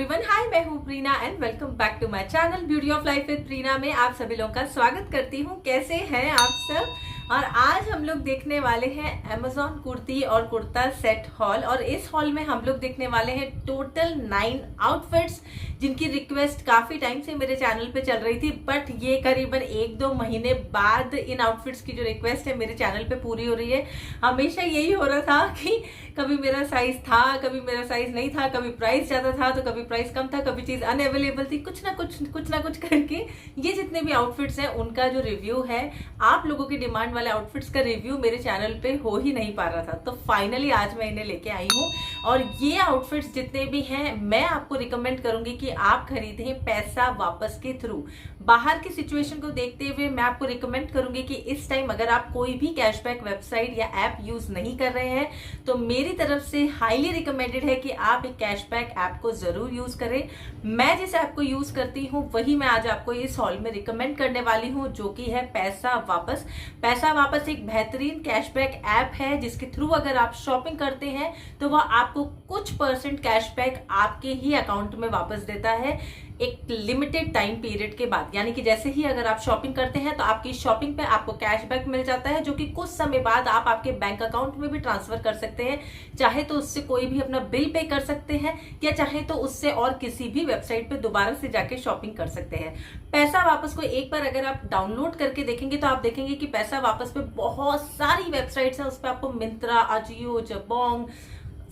Everyone, hi, मैं हूँ Preena and welcome back to my channel beauty of life with Preena में आप सभी लोगों का स्वागत करती हूँ। कैसे हैं आप सब? और आज हम लोग देखने वाले हैं अमेजॉन कुर्ती और कुर्ता सेट हॉल। और इस हॉल में हम लोग देखने वाले हैं टोटल 9 आउटफिट्स जिनकी रिक्वेस्ट काफी टाइम से मेरे चैनल पे चल रही थी, बट ये करीबन 1-2 महीने बाद इन आउटफिट्स की जो रिक्वेस्ट है मेरे चैनल पे पूरी हो रही है। हमेशा यही हो रहा था कि कभी मेरा साइज था, कभी मेरा साइज नहीं था, कभी प्राइस ज्यादा था तो कभी प्राइस कम था, कभी चीज अनअवेलेबल थी, कुछ ना कुछ करके ये जितने भी आउटफिट्स हैं उनका जो रिव्यू है, आप लोगों की डिमांड वाले आउटफिट्स का रिव्यू मेरे चैनल पे हो ही नहीं पा रहा था। तो फाइनली आज मैं इन्हें लेके आई हूँ और ये आउटफिट्स जितने भी हैं मैं आपको रिकमेंड करूंगी कि आप खरीदें पैसा वापस के थ्रू। बाहर की सिचुएशन को देखते हुए मैं आपको रिकमेंड करूंगी कि इस टाइम अगर आप कोई भी कैशबैक वेबसाइट या ऐप यूज नहीं कर रहे हैं तो मेरी तरफ से हाईली रिकमेंडेड है कि आप एक कैशबैक ऐप को जरूर यूज करें। मैं जिस ऐप को यूज करती हूँ वही मैं आज आपको इस हॉल में रिकमेंड करने वाली हूँ, जो कि है पैसा वापस। पैसा वापस एक बेहतरीन कैशबैक ऐप है जिसके थ्रू अगर आप शॉपिंग करते हैं तो वह आपको कुछ % कैशबैक आपके ही अकाउंट में वापस देता है एक लिमिटेड टाइम पीरियड के बाद। यानी कि जैसे ही अगर आप शॉपिंग करते हैं तो आपकी शॉपिंग पे आपको कैशबैक मिल जाता है, जो कि कुछ समय बाद आप आपके बैंक अकाउंट में भी ट्रांसफर कर सकते हैं। चाहे तो उससे कोई भी अपना बिल पे कर सकते हैं या चाहे तो उससे और किसी भी वेबसाइट पे दोबारा से जाके शॉपिंग कर सकते हैं। पैसा वापस को एक बार अगर आप डाउनलोड करके देखेंगे तो आप देखेंगे कि पैसा वापस पे बहुत सारी वेबसाइट्स हैं। उस पर आपको मिंत्रा, अजियो, जबोंग,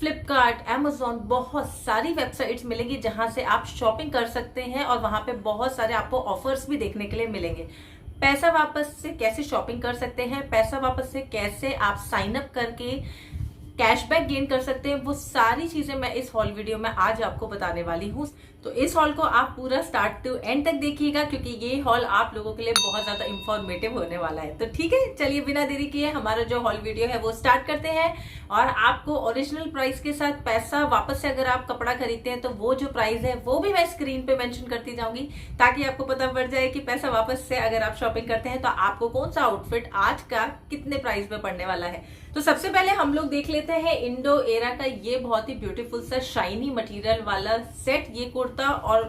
फ्लिपकार्ट, अमेजॉन, बहुत सारी वेबसाइट्स मिलेंगी जहां से आप शॉपिंग कर सकते हैं और वहां पे बहुत सारे आपको ऑफर्स भी देखने के लिए मिलेंगे। पैसा वापस से कैसे शॉपिंग कर सकते हैं, पैसा वापस से कैसे आप साइन अप करके कैशबैक गेन कर सकते हैं, वो सारी चीजें मैं इस हॉल वीडियो में आज आपको बताने वाली हूँ। तो इस हॉल को आप पूरा स्टार्ट टू एंड तक देखिएगा क्योंकि ये हॉल आप लोगों के लिए बहुत ज्यादा इंफॉर्मेटिव होने वाला है। तो ठीक है, चलिए बिना देरी किए हमारा जो हॉल वीडियो है वो स्टार्ट करते हैं। और आपको ओरिजिनल प्राइस के साथ पैसा वापस से अगर आप कपड़ा खरीदते हैं तो वो जो प्राइस है वो भी मैं स्क्रीन पे मेंशन करती जाऊंगी ताकि आपको पता पड़ जाए कि पैसा वापस से अगर आप शॉपिंग करते हैं तो आपको कौन सा आउटफिट आज का कितने प्राइस में पड़ने वाला है। तो सबसे पहले हम लोग देख लेते हैं इंडो एरा का ये बहुत ही ब्यूटीफुल सा शाइनी मटेरियल वाला सेट। ये कुर्ता और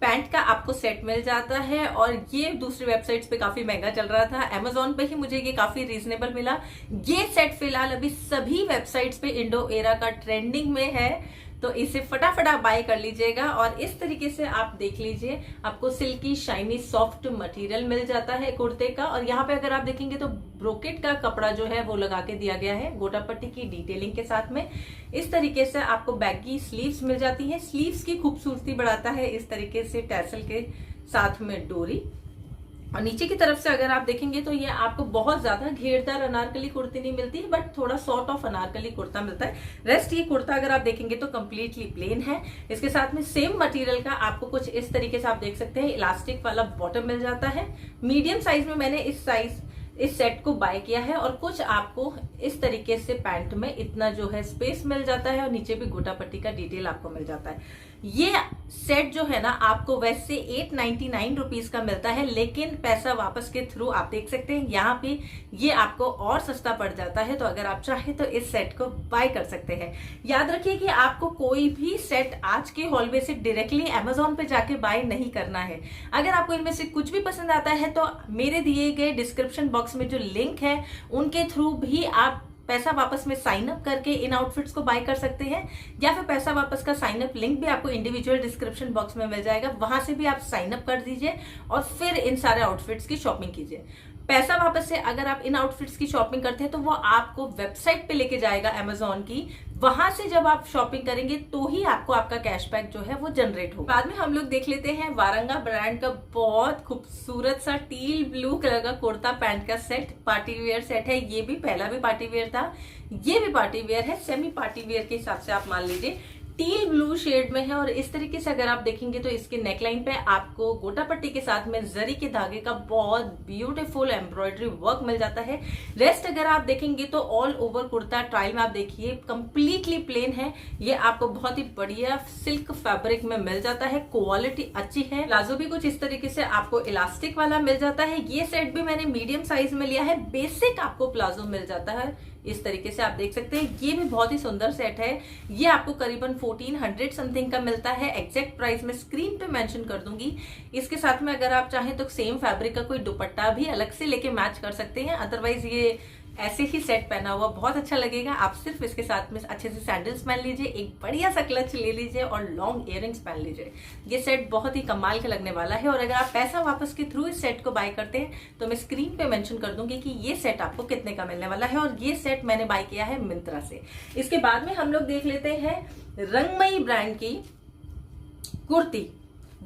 पैंट का आपको सेट मिल जाता है और ये दूसरी वेबसाइट्स पे काफी महंगा चल रहा था। अमेजॉन पे ही मुझे ये काफी रीजनेबल मिला। ये सेट फिलहाल अभी सभी वेबसाइट्स पे इंडो एरा का ट्रेंडिंग में है, तो इसे फटाफट आप बाय कर लीजिएगा। और इस तरीके से आप देख लीजिए, आपको सिल्की शाइनी सॉफ्ट मटेरियल मिल जाता है कुर्ते का। और यहाँ पे अगर आप देखेंगे तो ब्रोकेट का कपड़ा जो है वो लगा के दिया गया है गोटा पट्टी की डिटेलिंग के साथ में। इस तरीके से आपको बैगी स्लीव्स मिल जाती है। स्लीव्स की खूबसूरती बढ़ाता है इस तरीके से टैसल के साथ में डोरी। और नीचे की तरफ से अगर आप देखेंगे तो ये आपको बहुत ज्यादा घेरदार अनारकली कुर्ती नहीं मिलती है, बट थोड़ा सॉर्ट ऑफ अनारकली कुर्ता मिलता है। रेस्ट ये कुर्ता अगर आप देखेंगे तो कंप्लीटली प्लेन है। इसके साथ में सेम मटेरियल का आपको कुछ इस तरीके से आप देख सकते हैं इलास्टिक वाला बॉटम मिल जाता है। मीडियम साइज में मैंने इस सेट को बाय किया है और कुछ आपको इस तरीके से पैंट में इतना जो है स्पेस मिल जाता है और नीचे भी गोटा पट्टी का डिटेल आपको मिल जाता है। ये सेट जो है ना आपको वैसे 899 रुपीज का मिलता है, लेकिन पैसा वापस के थ्रू आप देख सकते हैं यहाँ पे ये आपको और सस्ता पड़ जाता है। तो अगर आप चाहे तो इस सेट को बाय कर सकते हैं। याद रखिए कि आपको कोई भी सेट आज के हॉल में से डायरेक्टली अमेजॉन पे जाके बाय नहीं करना है। अगर आपको इनमें से कुछ भी पसंद आता है तो मेरे दिए गए डिस्क्रिप्शन बॉक्स में जो लिंक है उनके थ्रू भी आप पैसा वापस में साइन अप करके इन आउटफिट्स को बाय कर सकते हैं, या फिर पैसा वापस का साइन अप लिंक भी आपको इंडिविजुअल डिस्क्रिप्शन बॉक्स में मिल जाएगा। वहां से भी आप साइन अप कर दीजिए और फिर इन सारे आउटफिट्स की शॉपिंग कीजिए। पैसा वापस से अगर आप इन आउटफिट्स की शॉपिंग करते हैं तो वो आपको वेबसाइट पे लेके जाएगा अमेजॉन की। वहां से जब आप शॉपिंग करेंगे तो ही आपको आपका कैशबैक जो है वो जनरेट होगा। बाद में हम लोग देख लेते हैं वारंगा ब्रांड का बहुत खूबसूरत सा टील ब्लू कलर का कुर्ता पैंट का सेट। पार्टी वेयर सेट है, ये भी पहला भी पार्टी वेयर था, ये भी पार्टी वेयर है। सेमी पार्टी वेयर के हिसाब से आप मान लीजिए टील ब्लू शेड में है। और इस तरीके से अगर आप देखेंगे तो इसके नेकलाइन पे आपको गोटा पट्टी के साथ में जरी के धागे का बहुत ब्यूटीफुल एम्ब्रॉयडरी वर्क मिल जाता है। रेस्ट अगर आप देखेंगे तो ऑल ओवर कुर्ता ट्रायल में आप देखिए कंप्लीटली प्लेन है। ये आपको बहुत ही बढ़िया सिल्क फैब्रिक में मिल जाता है, क्वालिटी अच्छी है। प्लाजो भी कुछ इस तरीके से आपको इलास्टिक वाला मिल जाता है। ये सेट भी मैंने मीडियम साइज में लिया है। बेसिक आपको प्लाजो मिल जाता है इस तरीके से आप देख सकते हैं। ये भी बहुत ही सुंदर सेट है। ये आपको करीबन 1400 समथिंग का मिलता है। एग्जैक्ट प्राइस मैं स्क्रीन पे मेंशन कर दूंगी। इसके साथ में अगर आप चाहें तो सेम फैब्रिक का कोई दुपट्टा भी अलग से लेके मैच कर सकते हैं। अदरवाइज ये ऐसे ही सेट पहना हुआ बहुत अच्छा लगेगा। आप सिर्फ इसके साथ में अच्छे से सैंडल्स पहन लीजिए, एक बढ़िया सा क्लच ले लीजिए और लॉन्ग इयररिंग्स पहन लीजिए। ये सेट बहुत ही कमाल का लगने वाला है। और अगर आप पैसा वापस के थ्रू इस सेट को बाय करते हैं तो मैं स्क्रीन पे मेंशन कर दूंगी कि ये सेट आपको कितने का मिलने वाला है। और ये सेट मैंने बाय किया है मिंत्रा से। इसके बाद में हम लोग देख लेते हैं रंगमई ब्रांड की कुर्ती।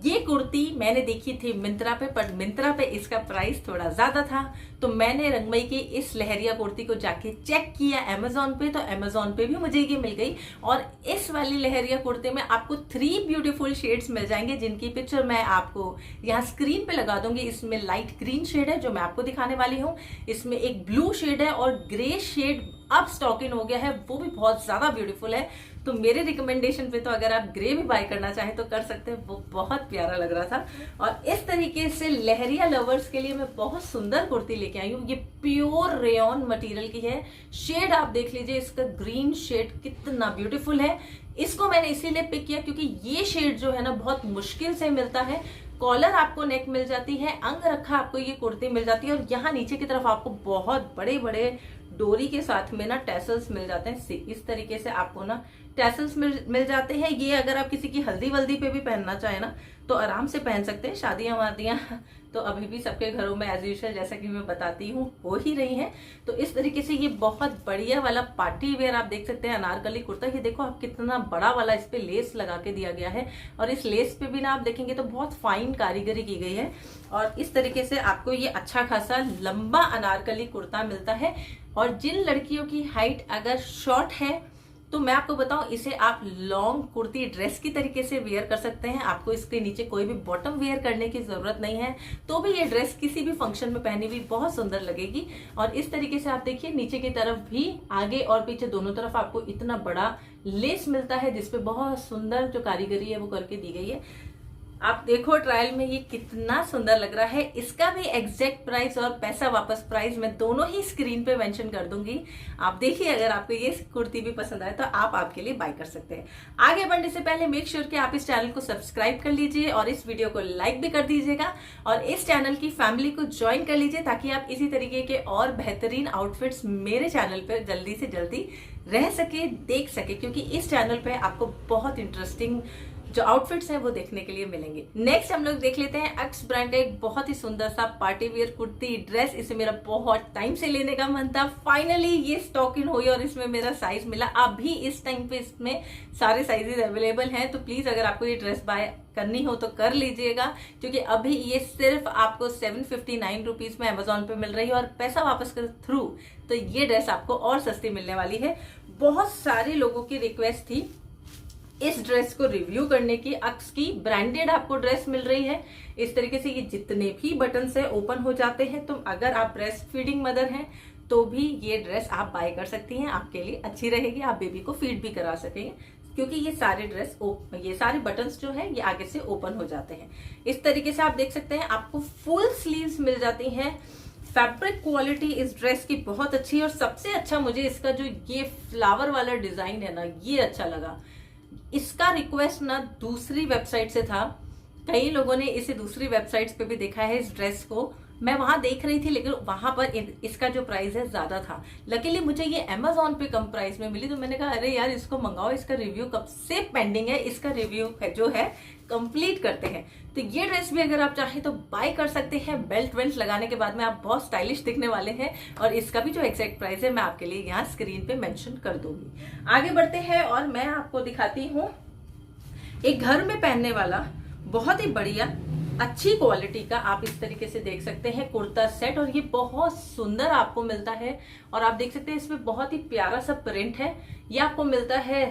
ये कुर्ती मैंने देखी थी मिंत्रा पे, पर मिंत्रा पे इसका प्राइस थोड़ा ज्यादा था, तो मैंने रंगमई की इस लहरिया कुर्ती को जाके चेक किया अमेजोन पे, तो अमेजोन पे भी मुझे ये मिल गई। और इस वाली लहरिया कुर्ती में आपको 3 ब्यूटीफुल शेड्स मिल जाएंगे, जिनकी पिक्चर मैं आपको यहाँ स्क्रीन पे लगा दूंगी। इसमें लाइट ग्रीन शेड है जो मैं आपको दिखाने वाली हूँ, इसमें एक ब्लू शेड है और ग्रे शेड अब स्टॉक इन हो गया है, वो भी बहुत ज्यादा ब्यूटीफुल है। तो मेरे रिकमेंडेशन पे तो अगर आप ग्रे भी बाय करना चाहें तो कर सकते हैं, वो बहुत प्यारा लग रहा था। और इस तरीके से लहरिया लवर्स के लिए मैं बहुत सुंदर कुर्ती लेके आई हूँ। ये प्योर रेयॉन मटेरियल की है। शेड आप देख लीजिए, इसका ग्रीन शेड कितना ब्यूटीफुल है। इसको मैंने इसीलिए पिक किया क्योंकि ये शेड जो है ना बहुत मुश्किल से मिलता है। कॉलर आपको नेक मिल जाती है, अंग रखा आपको ये कुर्ती मिल जाती है, और यहाँ नीचे की तरफ आपको बहुत बड़े बड़े डोरी के साथ में ना टैसल्स मिल जाते हैं। इस तरीके से आपको ना टैसल्स मिल जाते हैं। ये अगर आप किसी की हल्दी वल्दी पे भी पहनना चाहे ना तो आराम से पहन सकते हैं। शादियां वादियां तो अभी भी सबके घरों में एज यूजुअल जैसा कि मैं बताती हूँ हो ही रही हैं। तो इस तरीके से ये बहुत बढ़िया वाला पार्टी वेयर आप देख सकते हैं अनारकली कुर्ता। ये देखो आप कितना बड़ा वाला इस पे लेस लगा के दिया गया है, और इस लेस पे भी ना आप देखेंगे तो बहुत फाइन कारीगरी की गई है। और इस तरीके से आपको ये अच्छा खासा लंबा अनारकली कुर्ता मिलता है। और जिन लड़कियों की हाइट अगर शॉर्ट है तो मैं आपको बताऊं, इसे आप लॉन्ग कुर्ती ड्रेस की तरीके से वेयर कर सकते हैं। आपको इसके नीचे कोई भी बॉटम वेयर करने की जरूरत नहीं है, तो भी ये ड्रेस किसी भी फंक्शन में पहनी हुई बहुत सुंदर लगेगी। और इस तरीके से आप देखिए नीचे की तरफ भी, आगे और पीछे दोनों तरफ आपको इतना बड़ा लेस मिलता है, जिसपे बहुत सुंदर जो कारीगरी है वो करके दी गई है। आप देखो ट्रायल में ये कितना सुंदर लग रहा है। इसका भी एग्जैक्ट प्राइस और पैसा वापस प्राइस मैं दोनों ही स्क्रीन पे मेंशन कर दूंगी। आप देखिए, अगर आपको ये कुर्ती भी पसंद आए तो आप आपके लिए बाय कर सकते हैं। आगे बढ़ने से पहले मेक श्योर कि आप इस चैनल को सब्सक्राइब कर लीजिए और इस वीडियो को लाइक भी कर दीजिएगा, और इस चैनल की फैमिली को ज्वाइन कर लीजिए, ताकि आप इसी तरीके के और बेहतरीन आउटफिट्स मेरे चैनल पर जल्दी से जल्दी रह सके, देख सके, क्योंकि इस चैनल पे आपको बहुत इंटरेस्टिंग जो आउटफिट्स हैं वो देखने के लिए मिलेंगे। नेक्स्ट हम लोग देख लेते हैं एक्स ब्रांड का एक बहुत ही सुंदर सा पार्टी वेयर कुर्ती ड्रेस। इसे मेरा बहुत टाइम से लेने का मन था, फाइनली ये स्टॉक इन हुई और इसमें मेरा साइज मिला। अभी इस टाइम पे इसमें सारे साइजेस अवेलेबल हैं, तो प्लीज अगर आपको ये ड्रेस बाय करनी हो तो कर लीजिएगा, क्योंकि अभी ये सिर्फ आपको 759 रुपीज में अमेजोन पे मिल रही है, और पैसा वापस कर थ्रू तो ये ड्रेस आपको और सस्ती मिलने वाली है। बहुत सारे लोगों की रिक्वेस्ट थी इस ड्रेस को रिव्यू करने की। अक्स की ब्रांडेड आपको ड्रेस मिल रही है। इस तरीके से ये जितने भी बटन से ओपन हो जाते हैं, तो अगर आप ब्रेस्ट फीडिंग मदर हैं तो भी ये ड्रेस आप बाय कर सकती हैं, आपके लिए अच्छी रहेगी। आप बेबी को फीड भी करा सकेंगे, क्योंकि ये सारे बटन्स जो है ये आगे से ओपन हो जाते हैं। इस तरीके से आप देख सकते हैं आपको फुल स्लीव्स मिल जाती हैं। फैब्रिक क्वालिटी इस ड्रेस की बहुत अच्छी है, और सबसे अच्छा मुझे इसका जो ये फ्लावर वाला डिजाइन है ना, ये अच्छा लगा। इसका रिक्वेस्ट ना दूसरी वेबसाइट से था, कई लोगों ने इसे दूसरी वेबसाइट्स पे भी देखा है इस ड्रेस को। मैं वहां देख रही थी, लेकिन वहां पर इसका जो प्राइस है ज्यादा था। लकीली मुझे ये अमेजोन पे कम प्राइस में मिली, तो मैंने कहा अरे यार इसको मंगाओ, इसका रिव्यू कब से पेंडिंग है, इसका रिव्यू जो है कंप्लीट करते हैं। तो ये ड्रेस भी अगर आप चाहें तो बाय कर सकते हैं। बेल्ट वेल्ट लगाने के बाद में आप बहुत स्टाइलिश दिखने वाले हैं, और इसका भी जो एग्जैक्ट प्राइस है मैं आपके लिए यहाँ स्क्रीन पे मेंशन कर दूंगी। आगे बढ़ते हैं और मैं आपको दिखाती हूँ एक घर में पहनने वाला बहुत ही बढ़िया अच्छी क्वालिटी का, आप इस तरीके से देख सकते हैं कुर्ता सेट, और ये बहुत सुंदर आपको मिलता है। और आप देख सकते हैं इसमें बहुत ही प्यारा सा प्रिंट है। ये आपको मिलता है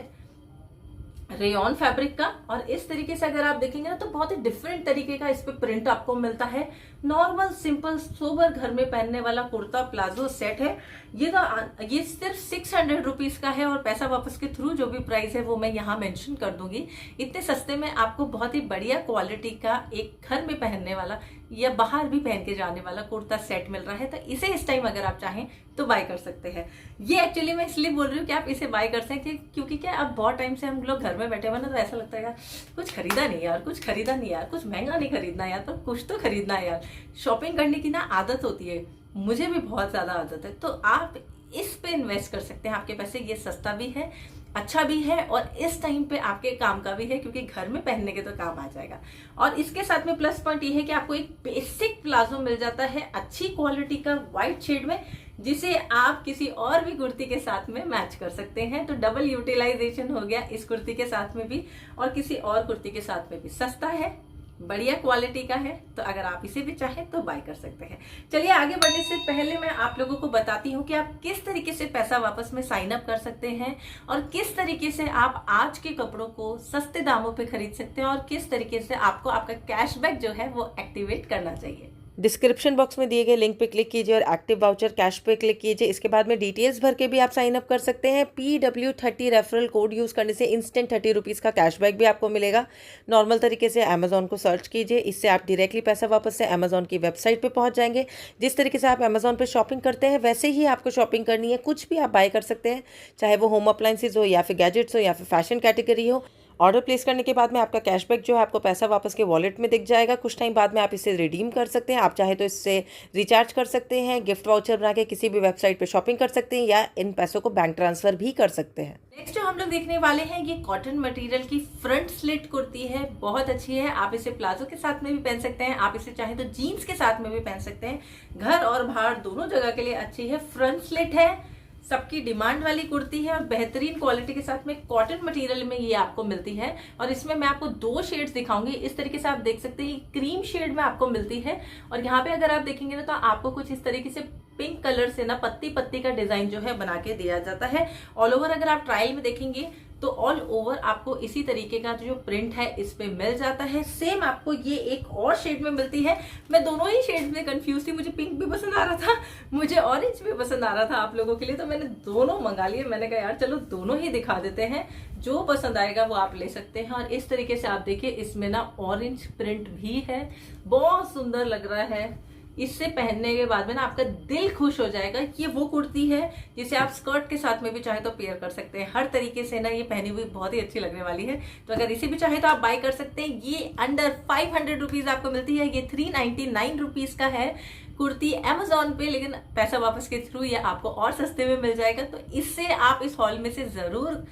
रेयॉन फैब्रिक का, और इस तरीके से अगर आप देखेंगे ना तो बहुत ही डिफरेंट तरीके का इस पे प्रिंट आपको मिलता है। नॉर्मल सिंपल सोबर घर में पहनने वाला कुर्ता प्लाजो सेट है। ये सिर्फ 600 रुपीज का है और पैसा वापस के थ्रू जो भी प्राइस है वो मैं यहाँ मेंशन कर दूंगी। इतने सस्ते में आपको बहुत ही बढ़िया क्वालिटी का एक घर में पहनने वाला या बाहर भी पहन के जाने वाला कुर्ता सेट मिल रहा है। तो इसे इस टाइम अगर आप चाहें तो बाय कर सकते हैं। ये एक्चुअली मैं इसलिए बोल रही हूँ कि आप इसे बाय कर सकते क्योंकि क्या अब बहुत टाइम से हम लोग घर में बैठे हुए ना, तो ऐसा लगता है यार कुछ खरीदा नहीं यार, कुछ खरीदा नहीं यार, कुछ महंगा नहीं खरीदना यार, पर कुछ तो खरीदना है यार। शॉपिंग करने की ना आदत होती है, मुझे भी बहुत ज्यादा आदत है। तो आप इस पे इन्वेस्ट कर सकते हैं आपके पैसे। ये सस्ता भी है, अच्छा भी है और इस टाइम पे आपके काम का भी है क्योंकि घर में पहनने के तो काम आ जाएगा। और इसके साथ में प्लस पॉइंट ये है कि आपको एक बेसिक प्लाजो मिल जाता है अच्छी क्वालिटी का व्हाइट शेड में, जिसे आप किसी और भी कुर्ती के साथ में मैच कर सकते हैं। तो डबल यूटिलाइजेशन हो गया इस कुर्ती के साथ में भी और किसी और कुर्ती के साथ में भी। सस्ता है, बढ़िया क्वालिटी का है, तो अगर आप इसे भी चाहें तो बाय कर सकते हैं। चलिए आगे बढ़ने से पहले मैं आप लोगों को बताती हूँ कि आप किस तरीके से पैसा वापस में साइन अप कर सकते हैं और किस तरीके से आप आज के कपड़ों को सस्ते दामों पे खरीद सकते हैं और किस तरीके से आपको आपका कैशबैक जो है वो एक्टिवेट करना चाहिए। डिस्क्रिप्शन बॉक्स में दिए गए लिंक पे क्लिक कीजिए और एक्टिव वाउचर कैश पे क्लिक कीजिए। इसके बाद में डिटेल्स भर के भी आप साइन अप कर सकते हैं। PW30 रेफरल कोड यूज़ करने से इंस्टेंट 30 रुपीज़ का कैशबैक भी आपको मिलेगा। नॉर्मल तरीके से अमेजोन को सर्च कीजिए, इससे आप डायरेक्टली पैसा वापस से अमेजोन की वेबसाइट पे पहुंच जाएंगे। जिस तरीके से आप अमेजोन पे शॉपिंग करते हैं वैसे ही आपको शॉपिंग करनी है। कुछ भी आप बाय कर सकते हैं, चाहे वो होम अप्लाइंसेज हो या फिर गैजेट्स हो या फिर फैशन कैटेगरी हो। ऑर्डर प्लेस करने के बाद में आपका कैशबैक जो है आपको पैसा वापस के वॉलेट में दिख जाएगा। कुछ टाइम बाद में आप इसे रिडीम कर सकते हैं। आप चाहे तो इससे रिचार्ज कर सकते हैं, गिफ्ट वाउचर बना के किसी भी वेबसाइट पे शॉपिंग कर सकते हैं या इन पैसों को बैंक ट्रांसफर भी कर सकते हैं। नेक्स्ट जो हम लोग देखने वाले हैं ये कॉटन मटेरियल की फ्रंट स्लिट कुर्ती है। बहुत अच्छी है, आप इसे प्लाजो के साथ में भी पहन सकते हैं, आप इसे चाहे तो जीन्स के साथ में भी पहन सकते हैं। घर और बाहर दोनों जगह के लिए अच्छी है। फ्रंट स्लिट है, सबकी डिमांड वाली कुर्ती है और बेहतरीन क्वालिटी के साथ में कॉटन मटेरियल में ये आपको मिलती है। और इसमें मैं आपको 2 शेड्स दिखाऊंगी। इस तरीके से आप देख सकते हैं क्रीम शेड में आपको मिलती है और यहाँ पे अगर आप देखेंगे ना तो आपको कुछ इस तरीके से पिंक कलर से ना पत्ती पत्ती का डिजाइन जो है बना के दिया जाता है। ऑल ओवर अगर आप ट्रायल में देखेंगे तो ऑल ओवर आपको इसी तरीके का जो प्रिंट है इस पे मिल जाता है। सेम आपको ये एक और शेड में मिलती है। मैं दोनों ही शेड में कंफ्यूज थी, मुझे पिंक भी पसंद आ रहा था, मुझे ऑरेंज भी पसंद आ रहा था आप लोगों के लिए, तो मैंने दोनों मंगा लिए। मैंने कहा यार चलो दोनों ही दिखा देते हैं, जो पसंद आएगा वो आप ले सकते हैं। और इस तरीके से आप देखिए इसमें ना ऑरेंज प्रिंट भी है, बहुत सुंदर लग रहा है। इससे पहनने के बाद में ना आपका दिल खुश हो जाएगा। ये वो कुर्ती है जिसे आप स्कर्ट के साथ में भी चाहे तो पेयर कर सकते हैं। हर तरीके से ना ये पहनी हुई बहुत ही अच्छी लगने वाली है। तो अगर इसे भी चाहे तो आप बाय कर सकते हैं। ये अंडर 500 रुपीज आपको मिलती है। ये 399 रुपीज का है कुर्ती अमेजोन पे, लेकिन पैसा वापस के थ्रू ये आपको और सस्ते में मिल जाएगा। तो इससे आप इस हॉल में से जरूर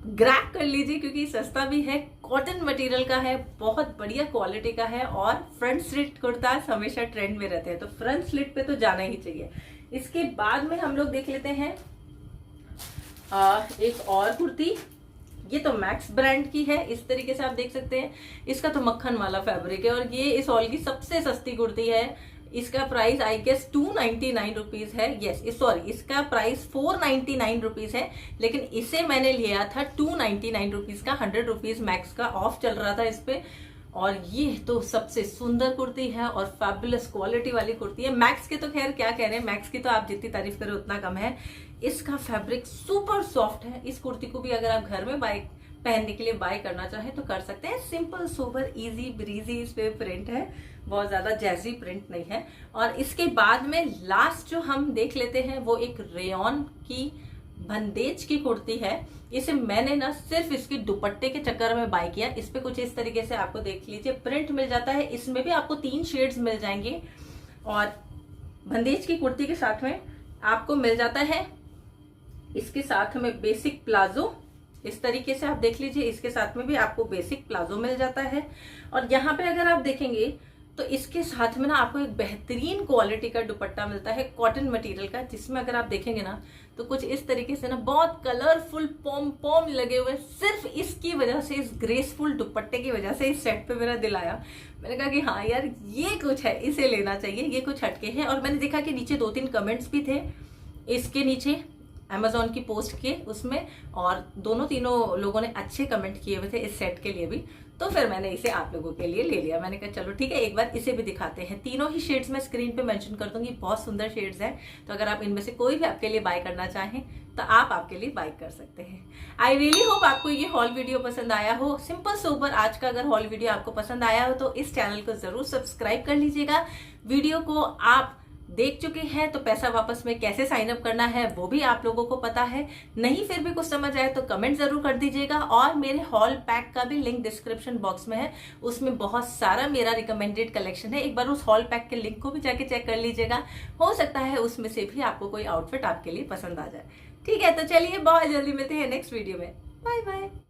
ग्रैब कर लीजिए क्योंकि सस्ता भी है, कॉटन मटेरियल का है, बहुत बढ़िया क्वालिटी का है और फ्रंट स्लिट कुर्ता हमेशा ट्रेंड में रहते हैं, तो फ्रंट स्लिट पे तो जाना ही चाहिए। इसके बाद में हम लोग देख लेते हैं एक और कुर्ती। ये तो मैक्स ब्रांड की है, इस तरीके से आप देख सकते हैं। इसका तो मक्खन वाला फैब्रिक है और ये इस हॉल की सबसे सस्ती कुर्ती है। इसका प्राइस आई गेस 299 रुपीज है। यस सॉरी, इसका प्राइस 499 रुपीज है, लेकिन इसे मैंने लिया था 299 रुपीज का। 100 रुपीज मैक्स का ऑफ चल रहा था इस पे। और ये तो सबसे सुंदर कुर्ती है और फैबुलस क्वालिटी वाली कुर्ती है। मैक्स के तो खैर क्या कह रहे हैं, मैक्स की तो आप जितनी तारीफ करें उतना कम है। इसका फैब्रिक सुपर सॉफ्ट है। इस कुर्ती को भी अगर आप घर में पहनने के लिए बाय करना चाहे तो कर सकते हैं। सिंपल सोबर इजी ब्रीजी इस पे प्रिंट है, बहुत ज्यादा जैजी प्रिंट नहीं है। और इसके बाद में लास्ट जो हम देख लेते हैं वो एक रेयॉन की बंदेज की कुर्ती है। इसे मैंने ना सिर्फ इसके दुपट्टे के चक्कर में बाय किया। इस पे कुछ इस तरीके से आपको देख लीजिए प्रिंट मिल जाता है। इसमें भी आपको 3 शेड्स मिल जाएंगे और बंदेज की कुर्ती के साथ में आपको मिल जाता है इसके साथ में बेसिक प्लाजो। इस तरीके से आप देख लीजिए, इसके साथ में भी आपको बेसिक प्लाजो मिल जाता है। और यहाँ पे अगर आप देखेंगे तो इसके साथ में ना आपको एक बेहतरीन क्वालिटी का दुपट्टा मिलता है कॉटन मटेरियल का, जिसमें अगर आप देखेंगे ना तो कुछ इस तरीके से ना बहुत कलरफुल पॉम पॉम लगे हुए। सिर्फ इसकी वजह से, इस ग्रेसफुल दुपट्टे की वजह से इस सेट पे मेरा दिल आया। मैंने कहा कि हाँ यार ये कुछ है, इसे लेना चाहिए, ये कुछ हटके है। और मैंने देखा कि नीचे 2-3 कमेंट्स भी थे इसके नीचे अमेजोन की पोस्ट किए उसमें, और दोनों तीनों लोगों ने अच्छे कमेंट किए हुए थे इस सेट के लिए भी, तो फिर मैंने इसे आप लोगों के लिए ले लिया। मैंने कहा चलो ठीक है, एक बार इसे भी दिखाते हैं। तीनों ही शेड्स मैं स्क्रीन पे मेंशन कर दूंगी, बहुत सुंदर शेड्स हैं, तो अगर आप इनमें से कोई भी आपके लिए बाय करना चाहें तो आप आपके लिए बाय कर सकते हैं। आई रियली होप आपको ये हॉल वीडियो पसंद आया हो। सिंपल सोबर आज का अगर हॉल वीडियो आपको पसंद आया हो तो इस चैनल को जरूर सब्सक्राइब कर लीजिएगा। वीडियो को आप देख चुके हैं तो पैसा वापस में कैसे साइन अप करना है वो भी आप लोगों को पता है। नहीं फिर भी कुछ समझ आए तो कमेंट जरूर कर दीजिएगा। और मेरे हॉल पैक का भी लिंक डिस्क्रिप्शन बॉक्स में है, उसमें बहुत सारा मेरा रिकमेंडेड कलेक्शन है। एक बार उस हॉल पैक के लिंक को भी जाके चेक कर लीजिएगा, हो सकता है उसमें से भी आपको कोई आउटफिट आपके लिए पसंद आ जाए। ठीक है, तो चलिए बहुत जल्दी मिलते हैं नेक्स्ट वीडियो में। Bye bye.